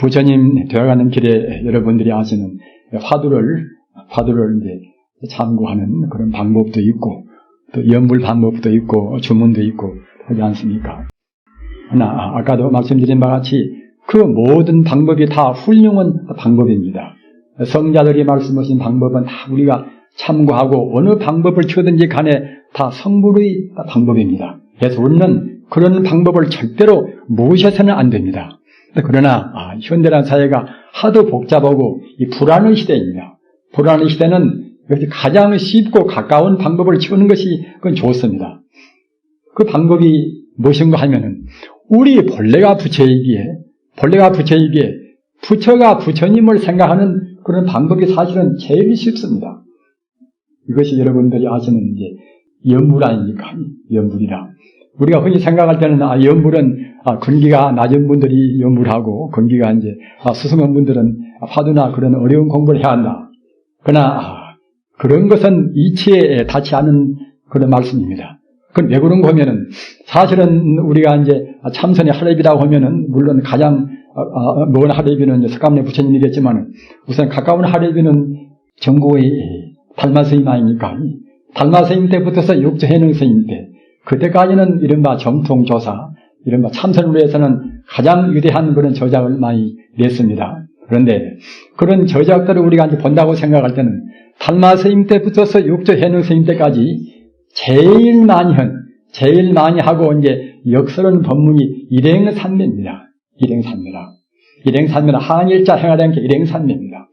부처님 되어가는 길에 여러분들이 아시는 화두를 이제 참고하는 그런 방법도 있고, 또 연불 방법도 있고, 주문도 있고, 하지 않습니까? 그러나, 아까도 말씀드린 바와 같이 그 모든 방법이 다 훌륭한 방법입니다. 성자들이 말씀하신 방법은 다 우리가 참고하고 어느 방법을 취하든지 간에 다 성불의 방법입니다. 그래서 우리는 그런 방법을 절대로 무시해서는 안 됩니다. 그러나 현대라는 사회가 하도 복잡하고 이 불안의 시대입니다. 불안의 시대는 가장 쉽고 가까운 방법을 취하는 것이 그건 좋습니다. 그 방법이 무엇인가 하면은 우리 본래가 부처이기에 부처가 부처님을 생각하는 그런 방법이 사실은 제일 쉽습니다. 이것이 여러분들이 아시는 이제 연불 아닙니까? 연불이라. 우리가 흔히 생각할 때는 연불은 근기가 낮은 분들이 연불하고 근기가 이제 수승한 분들은 화두나 그런 어려운 공부를 해야 한다. 그러나 그런 것은 이치에 닿지 않은 그런 말씀입니다. 그건 왜 그런가 하면은 사실은 우리가 이제 참선의 하랩이라고 하면은 물론 가장 먼 하랩이는 석가모니 부처님이겠지만 우선 가까운 하랩이는 전국의 달마 스님 아닙니까? 달마 스님 때부터서 육조 해능 스님 때 그때까지는 이른바 정통조사, 이른바 참선을 위해서는 가장 위대한 그런 저작을 많이 냈습니다. 그런데 그런 저작들을 우리가 이제 본다고 생각할 때는 달마 스님 때부터서 육조 해능 스님 때까지 제일 많이 하고 이제 역설은 법문이 일행산매입니다. 일행산매라. 한일자 행하라는 게 일행산매입니다.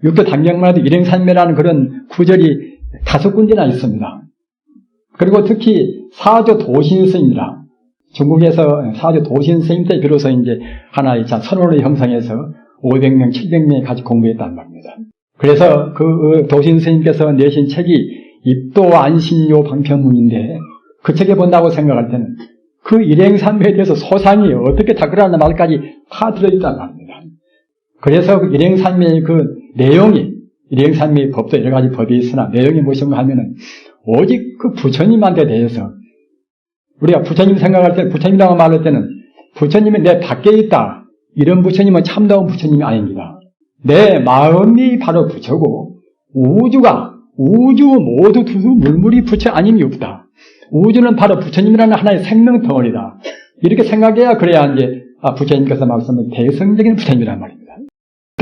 육조 단경만 해도 일행산매라는 그런 구절이 5군데나 있습니다. 그리고 특히 사조 도신스님이라 중국에서 사조 도신스님 때 비로소 이제 하나의 선원을 형성해서 500명, 700명이 같이 공부했단 말입니다. 그래서 그 도신스님께서 내신 책이 입도 안신요 방편문인데 그 책에 본다고 생각할 때는 그 일행산매에 대해서 소상이 어떻게 다 그러나 말까지 다 들어있단 말입니다. 그래서 그 일행산매의 그 내용이 일행산매의 법도 여러 가지 법이 있으나 내용이 무엇인가 하면은 오직 그 부처님한테 대해서 우리가 부처님 생각할 때 부처님이라고 말할 때는 부처님이 내 밖에 있다. 이런 부처님은 참다운 부처님이 아닙니다. 내 마음이 바로 부처고 우주 모두 두두 물물이 부처 아님이 없다. 우주는 바로 부처님이라는 하나의 생명 덩어리다. 이렇게 생각해야 그래야 이제 부처님께서 말씀하신 대성적인 부처님이란 말입니다.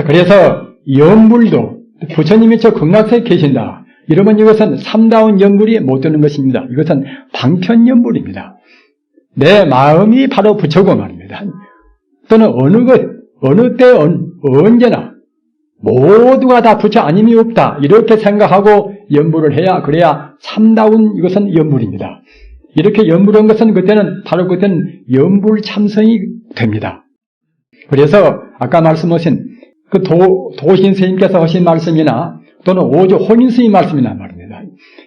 그래서 연불도 부처님이 저 극락세에 계신다. 이러면 이것은 참다운 연불이 못 되는 것입니다. 이것은 방편연불입니다. 내 마음이 바로 부처고 말입니다. 또는 어느 때 언제나 모두가 다 부처 아님이 없다. 이렇게 생각하고 연불을 해야 그래야 참다운 이것은 연불입니다. 이렇게 연불한 것은 그때는 연불 참선이 됩니다. 그래서 아까 말씀하신 그 도신 스님께서 하신 말씀이나 또는 5조 혼인 스님 말씀이나 말입니다.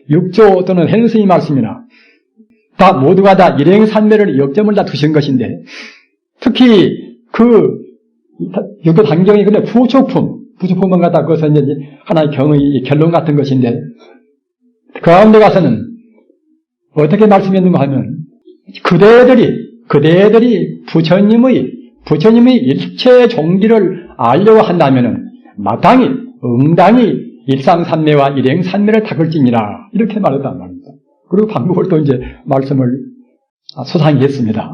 6조 또는 해능 스님 말씀이나 다 모두가 다 일행산매를 역점을 다 두신 것인데 특히 그 6조 단경이 근데 부처품만 갖다 그것은 이제 하나의 경의 결론 같은 것인데 그 가운데 가서는 어떻게 말씀했는가 하면 그대들이 부처님의 일체 종기를 알려고 한다면은 마땅히 응당히 일상산매와 일행산매를 닦을지니라 이렇게 말했단 말입니다. 그리고 방법을 또 이제 말씀을 소상히 했습니다.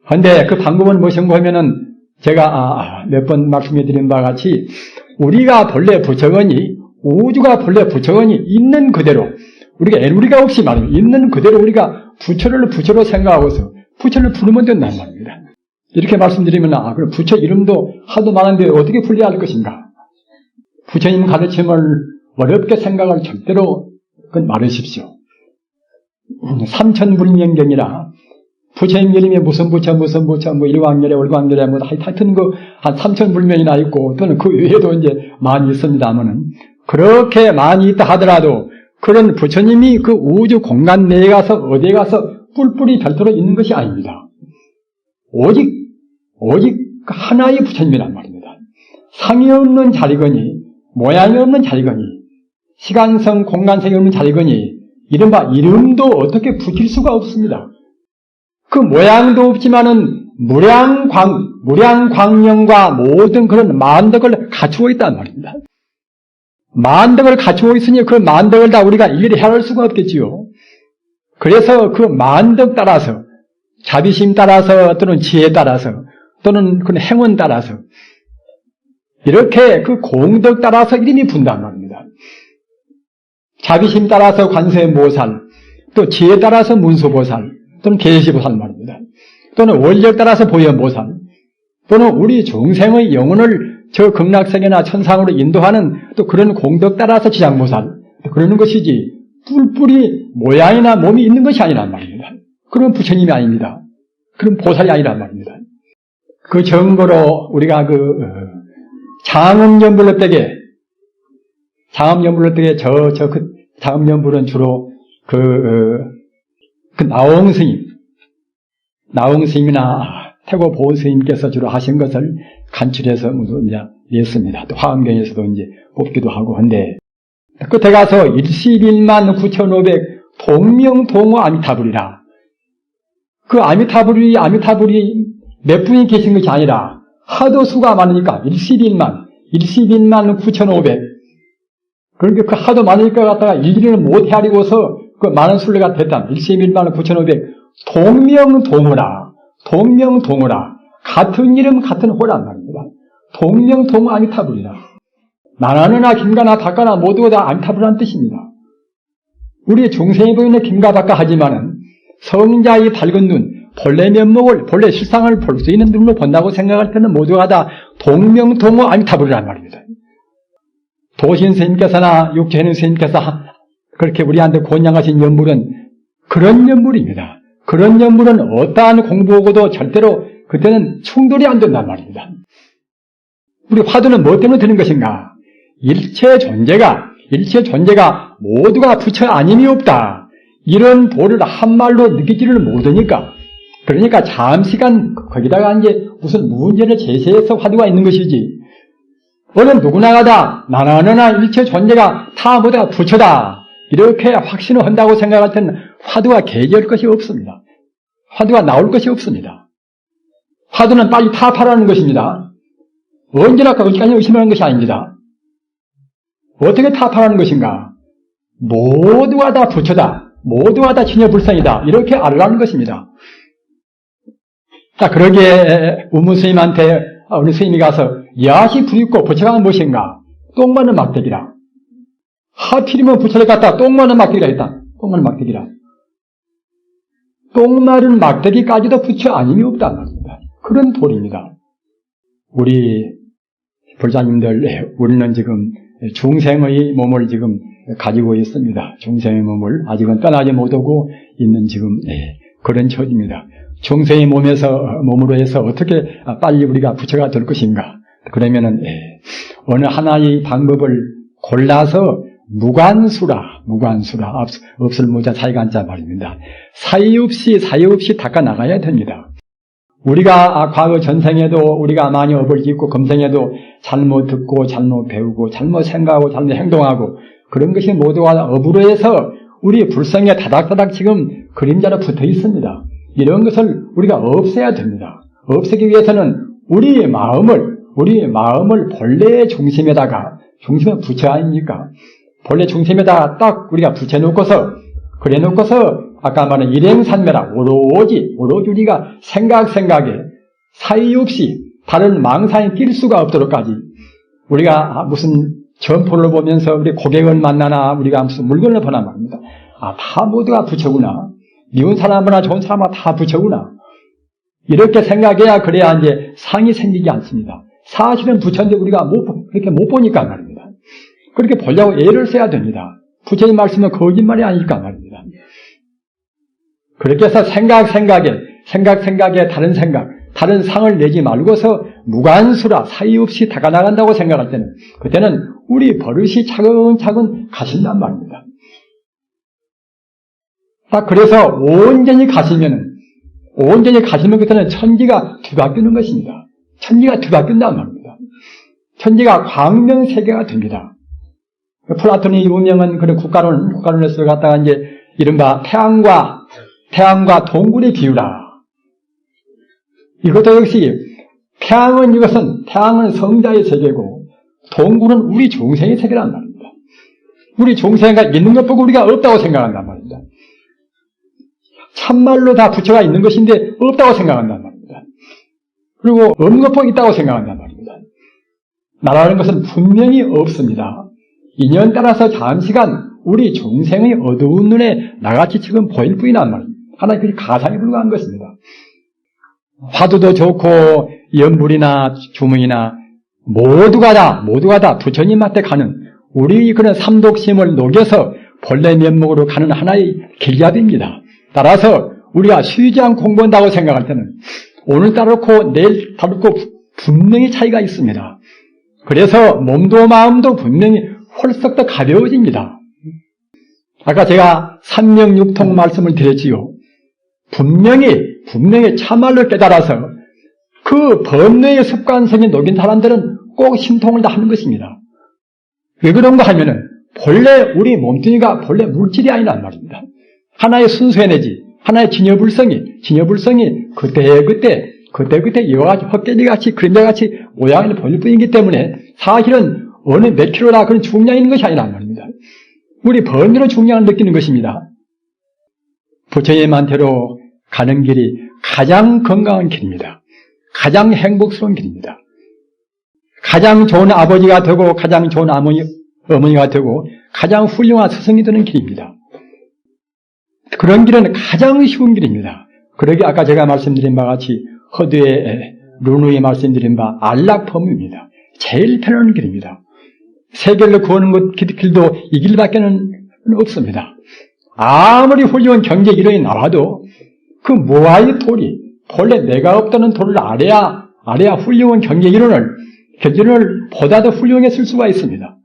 그런데 그 방법은 무엇인가 하면은 제가 몇 번 말씀해 드린 바와 같이 우리가 본래 부처거니 우주가 본래 부처거니 있는 그대로 우리가 없이 말입니다. 있는 그대로 우리가 부처로 생각하고서 부처를 부르면 된다는 말입니다. 이렇게 말씀드리면 그럼 부처 이름도 하도 많은데 어떻게 분리할 것인가? 부처님 가르침을 어렵게 생각할 절대로 그건 말하십시오. 삼천불명경이라 부처님 이름이 무슨 부처, 뭐 일광열애, 월광열애, 뭐 하여튼 한 3,000불명이나 있고 또는 그 외에도 이제 많이 있습니다만은 그렇게 많이 있다 하더라도 그런 부처님이 그 우주 공간 내에 가서 어디에 가서 뿔뿔이 별도로 있는 것이 아닙니다. 오직 하나의 부처님이란 말입니다. 상이 없는 자리거니 모양이 없는 자리거니 시간성 공간성이 없는 자리거니 이른바 이름도 어떻게 붙일 수가 없습니다. 그 모양도 없지만은 무량광명과 모든 그런 만덕을 갖추고 있단 말입니다. 만덕을 갖추고 있으니 그 만덕을 다 우리가 일일이 헤아릴 수가 없겠지요. 그래서 그 만덕 따라서, 자비심 따라서 또는 지혜 따라서 또는 그 행운 따라서 이렇게 그 공덕 따라서 이름이 분단 말입니다. 자비심 따라서 관세음보살, 또 지혜 따라서 문수보살, 또는 계시보살 말입니다. 또는 원력 따라서 보현보살, 또는 우리 중생의 영혼을 저 극락세계나 천상으로 인도하는 또 그런 공덕 따라서 지장보살, 그러는 것이지 뿔뿔이 모양이나 몸이 있는 것이 아니란 말입니다. 그런 부처님이 아닙니다. 그런 보살이 아니란 말입니다. 그 정거로 우리가 장엄연불로댁에 장엄연불은 주로 나홍스님이나 태고 보스님께서 주로 하신 것을 간추려서 이제 냈습니다. 또 화엄경에서도 이제 뽑기도 하고 한데, 끝에 가서 11만 9,500 동명동호 아미타불이라. 그 아미타불이 몇 분이 계신 것이 아니라 하도 수가 많으니까 11만 9,500. 그러니까 그 하도 많으니까 갖다가 일일이를 못 헤아리고서 그 많은 순례가 됐다. 11만 9,500 동명동호라. 같은 이름 같은 호란 말입니다. 동명동호 아미타불이라. 나나느나 김가나 닭가나 모두가 다 아미타불이라는 뜻입니다. 우리 중생이 보이는 김가 닭가 하지만은 성자의 밝은 눈, 본래 면목을, 본래 실상을 볼 수 있는 눈으로 본다고 생각할 때는 모두가 다 동명동호 아미타불이란 말입니다. 도신 스님께서나 육체는 스님께서 그렇게 우리한테 권양하신 연불은 그런 연불입니다. 그런 연불은 어떠한 공부하고도 절대로 그때는 충돌이 안 된단 말입니다. 우리 화두는 뭐 때문에 드는 것인가? 일체 존재가 모두가 부처 아님이 없다. 이런 도를 한말로 느끼지를 못하니까. 그러니까 잠시간 거기다가 이제 무슨 문제를 제시해서 화두가 있는 것이지. 어느 누구나가 다 나나나 일체 존재가 다 모두 부처다. 이렇게 확신을 한다고 생각할 때는 화두가 개지할 것이 없습니다. 화두가 나올 것이 없습니다. 화두는 빨리 타파라는 것입니다. 언제나 거기까지 의심하는 것이 아닙니다. 어떻게 타파라는 것인가? 모두가 다 부처다. 모두가 다 진여불성이다. 이렇게 알으라는 것입니다. 자, 그러기에 우무 스님한테 우리 스님이 가서 야시 부익고 부처가 무엇인가? 똥 마는 막대기라. 하필이면 부처를 갖다 똥 마는 막대기라 했다. 똥 마는 막대기라. 똥 마른 막대기까지도 부처 아님이 없단 말입니다. 그런 도리입니다. 우리 불자님들, 우리는 지금 중생의 몸을 지금 가지고 있습니다. 중생의 몸을 아직은 떠나지 못하고 있는 지금 그런 처지입니다. 중생의 몸으로 해서 어떻게 빨리 우리가 부처가 될 것인가? 그러면은 어느 하나의 방법을 골라서 무관수라 없을 무자 사이간자 말입니다. 사이 없이 닦아 나가야 됩니다. 우리가 과거 전생에도 우리가 많이 업을 짓고 금생에도 잘못 듣고 잘못 배우고 잘못 생각하고 잘못 행동하고 그런 것이 모두가 업으로 해서 우리 불성에 다닥다닥 지금 그림자로 붙어 있습니다. 이런 것을 우리가 없애야 됩니다. 없애기 위해서는 우리 마음을 본래의 중심에다가, 중심은 부처 아닙니까? 본래 중심에다가 딱 우리가 붙여놓고서, 그래놓고서 아까 말한 일행산매라 오로지 우리가 생각에 사이 없이 다른 망상에 낄 수가 없도록까지 우리가 무슨 점포를 보면서 우리 고객을 만나나 우리가 무슨 물건을 보나 말입니다. 다 모두가 부처구나. 미운 사람이나 좋은 사람이나 다 부처구나. 이렇게 생각해야 그래야 이제 상이 생기지 않습니다. 사실은 부처인데 우리가 그렇게 못 보니까 말입니다. 그렇게 보려고 애를 써야 됩니다. 부처님 말씀은 거짓말이 아니니까 말입니다. 그렇게 해서 생각에 다른 상을 내지 말고서 무관수라 사이 없이 다가나간다고 생각할 때는 그때는 우리 버릇이 차근차근 가신단 말입니다. 그래서 온전히 가시면 그때는 천지가 뒤바뀌는 것입니다. 천지가 뒤바뀐단 말입니다. 천지가 광명세계가 됩니다. 플라톤이 유명한 그런 국가론에서 갖다가 이제 이른바 태양과 동굴의 비유라. 이것도 역시 태양은 성자의 세계고 동굴은 우리 중생의 세계란 말입니다. 우리 중생가 있는 것 보고 우리가 없다고 생각한단 말입니다. 참말로 다 부처가 있는 것인데 없다고 생각한단 말입니다. 그리고 없는 것 보고 있다고 생각한단 말입니다. 나라는 것은 분명히 없습니다. 인연 따라서 잠시간 우리 중생의 어두운 눈에 나같이 지금 보일 뿐이란 말입니다. 하나의 그 가상에 불과한 것입니다. 화두도 좋고 연불이나 주문이나 모두가 다 부처님한테 가는 우리 그런 삼독심을 녹여서 본래 면목으로 가는 하나의 길잡이입니다. 따라서 우리가 쉬지 않고 공부한다고 생각할 때는 오늘 따르고 내일 따르고 분명히 차이가 있습니다. 그래서 몸도 마음도 분명히 헐썩 더 가벼워집니다. 아까 제가 삼명육통 말씀을 드렸지요. 분명히 참말로 깨달아서 그 번뇌의 습관성이 녹인 사람들은 꼭 신통을 다 하는 것입니다. 왜 그런가 하면은 본래 우리 몸뚱이가 본래 물질이 아니란 말입니다. 하나의 순수 에너지, 하나의 진여불성이 그때 이와 같이 헛개비같이 그림자같이 모양을 보일 뿐이기 때문에 사실은 어느 몇 킬로나 그런 중량이 있는 것이 아니란 말입니다. 우리 번뇌로 중량을 느끼는 것입니다. 부처님한테로 가는 길이 가장 건강한 길입니다. 가장 행복스러운 길입니다. 가장 좋은 아버지가 되고 가장 좋은 어머니가 되고 가장 훌륭한 스승이 되는 길입니다. 그런 길은 가장 쉬운 길입니다. 그러기 아까 제가 말씀드린 바와 같이 허드의 르누이 말씀드린 바 안락범입니다. 제일 편한 길입니다. 세계를 구하는 길도 이 길밖에는 없습니다. 아무리 훌륭한 경제 이론이 나와도 그 무아의 도리, 본래 내가 없다는 도를 알아야 훌륭한 경제 이론을 보다 더 훌륭하게 쓸 수가 있습니다.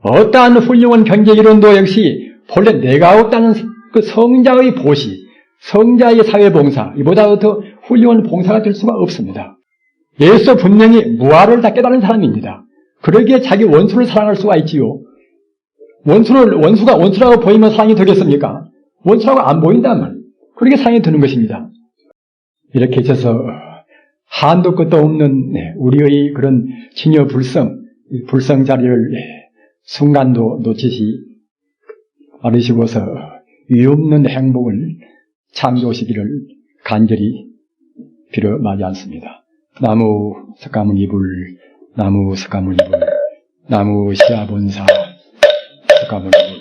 어떠한 훌륭한 경제 이론도 역시 본래 내가 없다는 그 성자의 보시, 성자의 사회봉사, 이보다 더 훌륭한 봉사가 될 수가 없습니다. 예수 분명히 무아를 다 깨달은 사람입니다. 그러기에 자기 원수를 사랑할 수가 있지요. 원수가 원수라고 보이면 사랑이 되겠습니까? 원수라고 안 보인단 말이에요. 그렇게 사랑이 드는 것입니다. 이렇게 있어서 한도 끝도 없는 우리의 그런 진여 불성 자리를 순간도 놓치지 않으시고서 위없는 행복을 창조시기를 간절히 빌어 마지 않습니다. 나무 석가모니 이불, 나무 석가모니 이불, 나무 시아본사 석가모니 이불.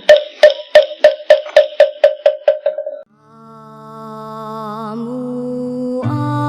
아미타불